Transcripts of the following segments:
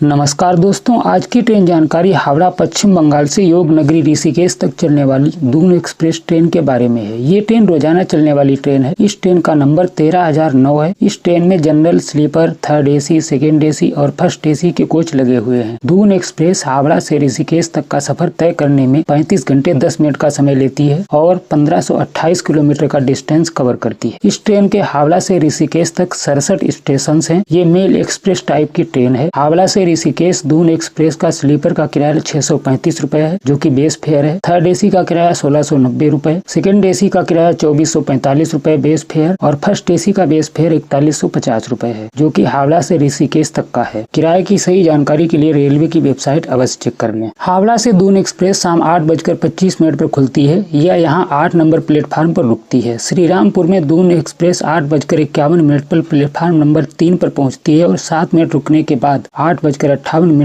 नमस्कार दोस्तों, आज की ट्रेन जानकारी हावड़ा पश्चिम बंगाल से योग नगरी ऋषिकेश तक चलने वाली दून एक्सप्रेस ट्रेन के बारे में है। ये ट्रेन रोजाना चलने वाली ट्रेन है। इस ट्रेन का नंबर 13,009 है। इस ट्रेन में general, sleeper, third AC, second AC और फर्स्ट एसी के कोच लगे हुए हैं। दून एक्सप्रेस हावड़ा से ऋषिकेश तक का सफर तय करने में 35 घंटे 10 मिनट का समय लेती है और 1528 किलोमीटर का डिस्टेंस कवर करती है। इस ट्रेन के हावड़ा से ऋषिकेश तक 67 स्टेशन है। ये मेल एक्सप्रेस टाइप की ट्रेन है। हावड़ा से ऋषिकेश दून एक्सप्रेस का स्लीपर का किराया 635 रुपए है, जो कि बेस फेयर है। थर्ड एसी का किराया 1690 रुपए, सेकेंड एसी का किराया 2445 रुपए बेस फेयर और फर्स्ट एसी का बेस फेयर 4150 रुपए है, जो कि हावड़ा से ऋषिकेश तक का है। किराए की सही जानकारी के लिए रेलवे की वेबसाइट अवश्य चेक कर लें। हावड़ा से दून एक्सप्रेस शाम 8:25 पर खुलती है। यह यहाँ 8 नंबर प्लेटफार्म पर रुकती है। श्रीरामपुर में दून एक्सप्रेस 8:51 पर प्लेटफार्म नंबर 3 पर पहुँचती है और 7 मिनट रुकने के बाद 8:58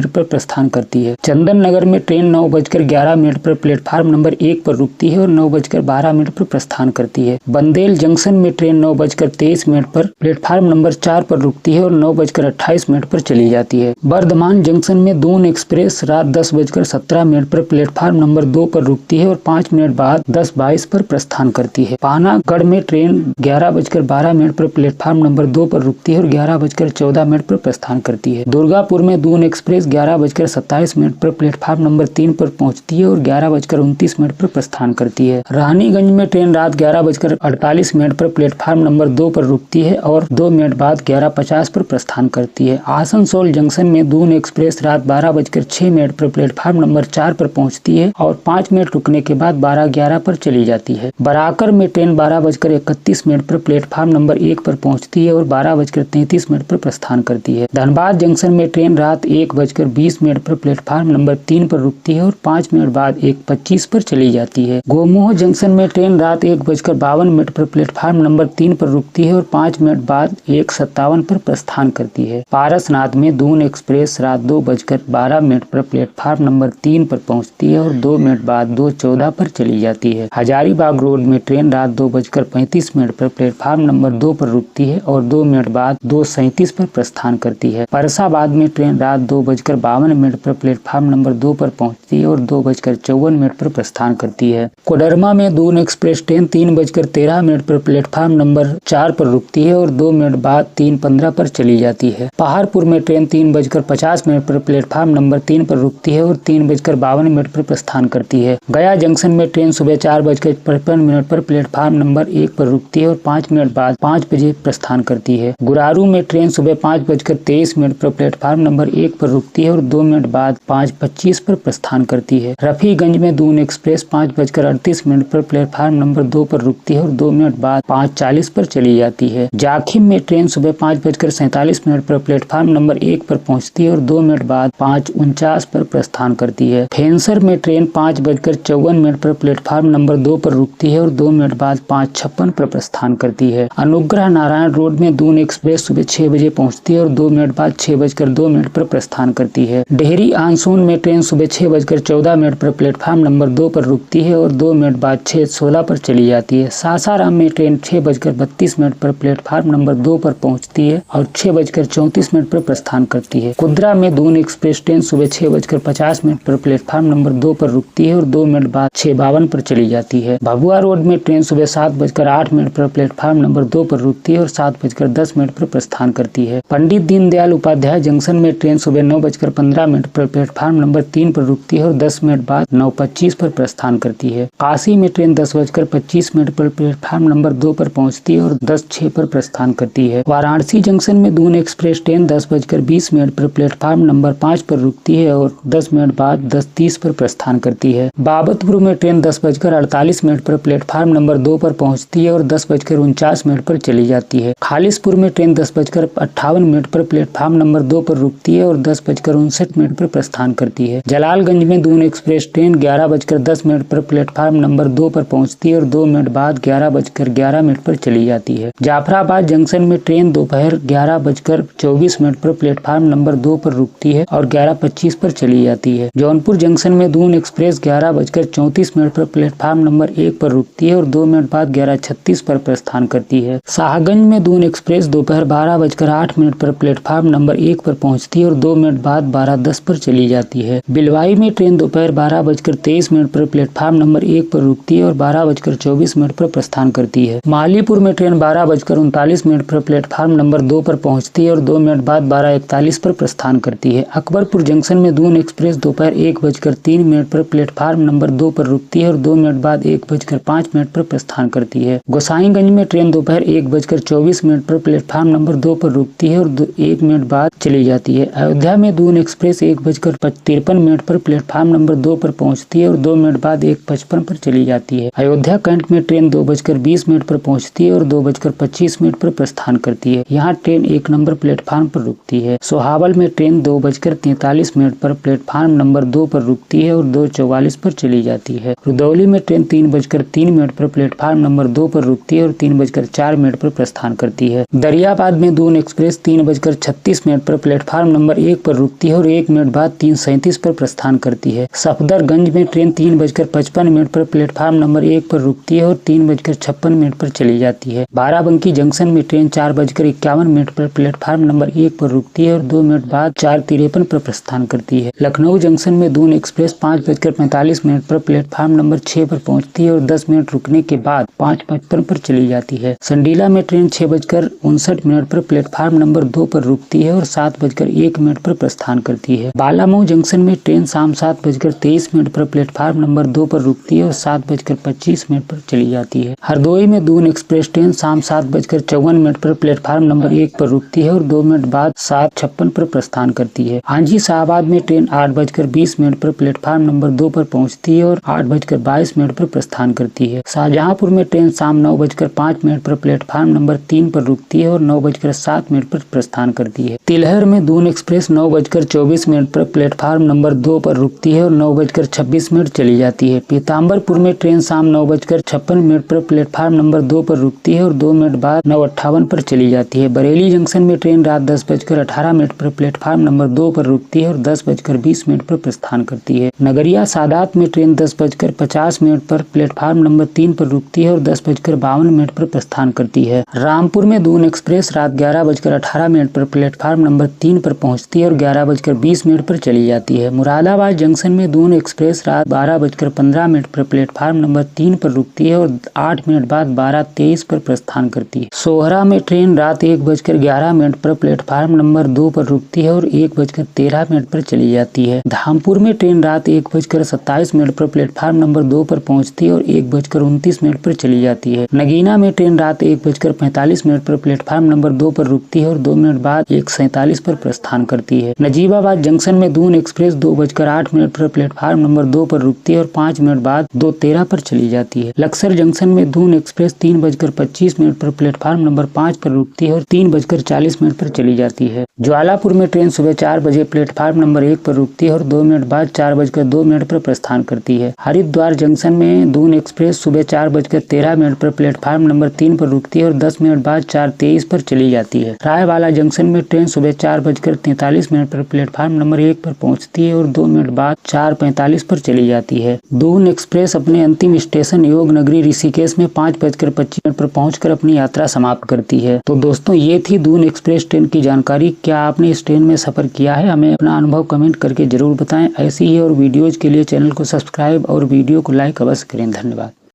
पर प्रस्थान करती है। चंदन नगर में ट्रेन 9:11 पर प्लेटफार्म नंबर 1 पर रुकती है और 9:12 पर प्रस्थान करती है। बंदेल जंक्शन में ट्रेन 9:23 पर प्लेटफार्म नंबर 4 पर रुकती है और 9:28 पर चली जाती है। बर्धमान जंक्शन में दून एक्सप्रेस रात 10:17 पर प्लेटफार्म नंबर 2 पर रुकती है और 5 मिनट बाद 10:22 पर प्रस्थान करती है। पानागढ़ में ट्रेन 11:12 पर प्लेटफार्म नंबर 2 पर रुकती है और 11:14 पर प्रस्थान करती है। दुर्गापुर में दून एक्सप्रेस 11:27 पर प्लेटफार्म नंबर 3 पर पहुंचती है और 11:29 पर प्रस्थान करती है। रानीगंज में ट्रेन रात 11:48 पर प्लेटफार्म नंबर 2 पर रुकती है और 2 मिनट बाद 11:50 पर प्रस्थान करती है। आसनसोल जंक्शन में दून एक्सप्रेस रात 12:06 पर प्लेटफार्म नंबर 4 पर पहुंचती है और 5 मिनट रुकने के बाद 12:11 पर चली जाती है। बराकर में ट्रेन 12:31 पर प्लेटफार्म नंबर 1 पर पहुंचती है और 12:33 पर प्रस्थान करती है। धनबाद जंक्शन में ट्रेन रात 1:20 पर प्लेटफार्म नंबर 3 पर रुकती है और 5 मिनट बाद 1:25 पर चली जाती है। गोमोह जंक्शन में ट्रेन रात 1:52 पर प्लेटफार्म नंबर 3 पर रुकती है और 5 मिनट बाद 1:57 पर प्रस्थान करती है। पारसनाथ में दून एक्सप्रेस रात 2:12 पर प्लेटफार्म नंबर 3 पर पहुंचती है और 2 मिनट बाद 2:14 पर चली जाती है। हजारीबाग रोड में ट्रेन रात 2:35 पर प्लेटफार्म नंबर 2 पर रुकती है और 2 मिनट बाद 2:37 पर प्रस्थान करती है। परसाबाद में ट्रेन रात 2:52 पर प्लेटफार्म नंबर 2 पर पहुंचती है और 2:54 पर प्रस्थान करती है। कोडरमा में दून एक्सप्रेस ट्रेन 3:13 पर प्लेटफार्म नंबर 4 पर रुकती है और 2 मिनट बाद 3:15 पर चली जाती है। पहाड़पुर में ट्रेन 3:50 पर प्लेटफार्म नंबर 3 पर रुकती है और 3:52 पर प्रस्थान करती है। गया जंक्शन में ट्रेन सुबह 4:55 पर प्लेटफार्म नंबर 1 पर रुकती है और 5 मिनट बाद 5 बजे प्रस्थान करती है। गुरारू में ट्रेन सुबह 5:23 पर प्लेटफार्म नंबर 1 पर रुकती है और 2 मिनट बाद 5:25 पर प्रस्थान करती है। रफीगंज में दून एक्सप्रेस 5:38 पर प्लेटफार्म नंबर 2 पर रुकती है और 2 मिनट बाद 5:40 पर चली जाती है। जाखिम में ट्रेन सुबह 5:47 पर प्लेटफार्म नंबर 1 पर पहुंचती है और 2 मिनट बाद 5:49 पर प्रस्थान करती है। फेंसर में ट्रेन 5:54 पर प्लेटफार्म नंबर 2 पर रुकती है और 2 मिनट बाद 5:56 पर प्रस्थान करती है। अनुग्रह नारायण रोड में दून एक्सप्रेस सुबह 6 बजे पहुंचती है और 2 मिनट बाद 6:02 पर प्रस्थान करती है। डेहरी आनसून में ट्रेन सुबह 6:14 पर प्लेटफार्म नंबर 2 पर रुकती है और 2 मिनट बाद 6:16 पर चली जाती है। सासाराम में ट्रेन 6:32 पर प्लेटफार्म नंबर 2 पर पहुंचती है और 6:34 पर प्रस्थान करती है। कुदरा में दून एक्सप्रेस ट्रेन सुबह 6:50 पर प्लेटफार्म नंबर 2 पर रुकती है और 2 मिनट बाद 6:52 पर चली जाती है। भभुआ रोड में ट्रेन सुबह 7:08 पर प्लेटफार्म नंबर 2 पर रुकती है और 7:10 पर प्रस्थान करती है। पंडित दीनदयाल उपाध्याय जंक्शन में ट्रेन सुबह 9:15 पर प्लेटफार्म नंबर 3 पर रुकती है और 10 मिनट बाद 9:25 पर प्रस्थान करती है। काशी में ट्रेन 10:25 पर प्लेटफार्म नंबर 2 पर पहुंचती है और 10:06 पर प्रस्थान करती है। वाराणसी जंक्शन में दून एक्सप्रेस ट्रेन 10:20 पर प्लेटफार्म नंबर 5 पर रुकती है और 10 मिनट बाद 10:30 पर प्रस्थान करती है। बाबतपुर में ट्रेन 10:48 पर प्लेटफार्म नंबर 2 पर पहुंचती है और 10:49 पर चली जाती है। खालिसपुर में ट्रेन 10:58 पर प्लेटफार्म नंबर 2 पर रुकती है और 10:59 पर प्रस्थान करती है। जलालगंज में दून एक्सप्रेस ट्रेन 11:10 पर प्लेटफार्म नंबर 2 पर पहुंचती है और 2 मिनट बाद 11:11 पर चली जाती है। जाफराबाद जंक्शन में ट्रेन दोपहर 11:24 पर प्लेटफार्म नंबर 2 पर रुकती है और 11:25 पर चली जाती है। जौनपुर जंक्शन में दून एक्सप्रेस 11:34 पर प्लेटफार्म नंबर 1 पर रुकती है और 2 मिनट बाद 11:36 पर प्रस्थान करती है। शाहगंज में दून एक्सप्रेस दोपहर 12:08 पर प्लेटफार्म नंबर 1 पर पहुंचती है है और 2 मिनट बाद 12:10 पर चली जाती है। बिलवाई में ट्रेन दोपहर 12:23 पर प्लेटफार्म नंबर 1 पर रुकती है और 12:24 पर प्रस्थान करती है। मालीपुर में ट्रेन 12:39 पर प्लेटफार्म नंबर 2 पर पहुंचती है और 2 मिनट बाद 12:41 पर प्रस्थान करती है। अकबरपुर जंक्शन में दून एक्सप्रेस दोपहर 1:03 पर प्लेटफार्म नंबर 2 पर रुकती है और 2 मिनट बाद 1:05 पर प्रस्थान करती है। गोसाईगंज में ट्रेन दोपहर 1:24 पर प्लेटफार्म नंबर 2 पर रुकती है और 1 मिनट बाद चली जाती है। अयोध्या में दून एक्सप्रेस 1:53 पर प्लेटफार्म नंबर 2 पर पहुंचती है और 2 मिनट बाद 1:55 पर चली जाती है। अयोध्या कैंट में ट्रेन 2:20 पर पहुंचती है और 2:25 पर प्रस्थान करती है। यहाँ ट्रेन 1 नंबर प्लेटफार्म पर रुकती है। सोहावल में ट्रेन 2:43 पर प्लेटफार्म नंबर 2 पर रुकती है और 2:44 पर चली जाती है। रुदौली में ट्रेन 3:03 पर प्लेटफार्म नंबर 2 पर रुकती है और 3:04 पर प्रस्थान करती है। दरियाबाद में दून एक्सप्रेस 3:36 पर प्लेटफार्म नंबर 1 पर रुकती है और 1 मिनट बाद 3:37 पर प्रस्थान करती है। सफदरगंज में ट्रेन 3:55 पर प्लेटफार्म नंबर 1 पर रुकती है और 3:56 पर चली जाती है। बाराबंकी जंक्शन में ट्रेन 4:51 पर प्लेटफार्म नंबर 1 पर रुकती है और 2 मिनट बाद 4:53 पर प्रस्थान करती है। लखनऊ जंक्शन में दून एक्सप्रेस 5:45 पर प्लेटफार्म नंबर 6 पर पहुंचती है और 10 मिनट रुकने के बाद 5:55 पर चली जाती है। संडीला में ट्रेन 6:59 पर प्लेटफार्म नंबर 2 पर रुकती है और 7:01 पर प्रस्थान करती है। बालामऊ जंक्शन में ट्रेन शाम 7:23 पर प्लेटफार्म नंबर 2 पर रुकती है और 7:25 पर चली जाती है। हरदोई में दून एक्सप्रेस ट्रेन शाम 7:54 पर प्लेटफार्म नंबर 1 पर रुकती है और 2 मिनट बाद 7:56 पर प्रस्थान करती है। हांजी शाहबाद में ट्रेन 8:20 पर प्लेटफार्म नंबर 2 पर पहुंचती है और 8:22 पर प्रस्थान करती है। शाहजहांपुर में ट्रेन शाम 9:05 पर प्लेटफार्म नंबर 3 पर रुकती है और 9:07 पर प्रस्थान करती है। तिलहर में दून एक्सप्रेस 9:24 पर प्लेटफार्म नंबर 2 पर रुकती है और 9:26 चली जाती है। पीताम्बरपुर में ट्रेन शाम 9:56 पर प्लेटफार्म नंबर 2 पर रुकती है और 2 मिनट बाद 9:58 पर चली जाती है। बरेली जंक्शन में ट्रेन रात 10:18 पर प्लेटफार्म नंबर 2 पर रुकती है और 10:20 पर प्रस्थान करती है। नगरिया सादात में ट्रेन 10:50 पर प्लेटफार्म नंबर 3 पर रुकती है और 10:52 पर प्रस्थान करती है। रामपुर में दून एक्सप्रेस रात 11:18 पर प्लेटफार्म नंबर 3 पर पहुंचती है और 11:20 पर चली जाती है। मुरादाबाद जंक्शन में दून एक्सप्रेस रात 12:15 पर प्लेटफार्म नंबर 3 पर रुकती है और 8 मिनट बाद 12:23 पर प्रस्थान करती है। सोहरा में ट्रेन रात 1:11 पर प्लेटफार्म नंबर 2 पर रुकती है और 1:13 पर चली जाती है। धामपुर में ट्रेन रात 1:27 पर प्लेटफार्म नंबर 2 पर पहुंचती है और 1:29 पर चली जाती है। नगीना में ट्रेन रात 1:45 पर प्लेटफार्म नंबर 2 पर रुकती है और 2 मिनट बाद 1:47 पर प्रस्थान करती है। नजीबाबाद जंक्शन में दून एक्सप्रेस 2:08 पर प्लेटफार्म नंबर 2 पर रुकती है और 5 मिनट बाद 2:13 पर चली जाती है। लक्सर जंक्शन में दून एक्सप्रेस 3:25 पर प्लेटफार्म नंबर 5 पर रुकती है और 3:40 पर चली जाती है। ज्वालापुर में ट्रेन सुबह 4 बजे प्लेटफार्म नंबर 1 पर रुकती है और 2 मिनट बाद 4:02 पर प्रस्थान करती है। हरिद्वार जंक्शन में दून एक्सप्रेस सुबह 4:13 पर प्लेटफार्म नंबर 3 पर रुकती है और 10 मिनट बाद 4:23 पर चली जाती है। रायवाला जंक्शन में ट्रेन सुबह 4:43 पर प्लेटफार्म नंबर 1 पर पहुंचती है और 2 मिनट बाद 4:45 पर चली जाती है। दून एक्सप्रेस अपने अंतिम स्टेशन योग नगरी ऋषिकेश में 5:25 पर पहुंचकर अपनी यात्रा समाप्त करती है। तो दोस्तों ये थी दून एक्सप्रेस ट्रेन की जानकारी। क्या आपने इस ट्रेन में सफर किया है? हमें अपना अनुभव कमेंट करके जरूर बताएं। ऐसी ही और वीडियोज के लिए चैनल को सब्सक्राइब और वीडियो को लाइक अवश्य करें। धन्यवाद।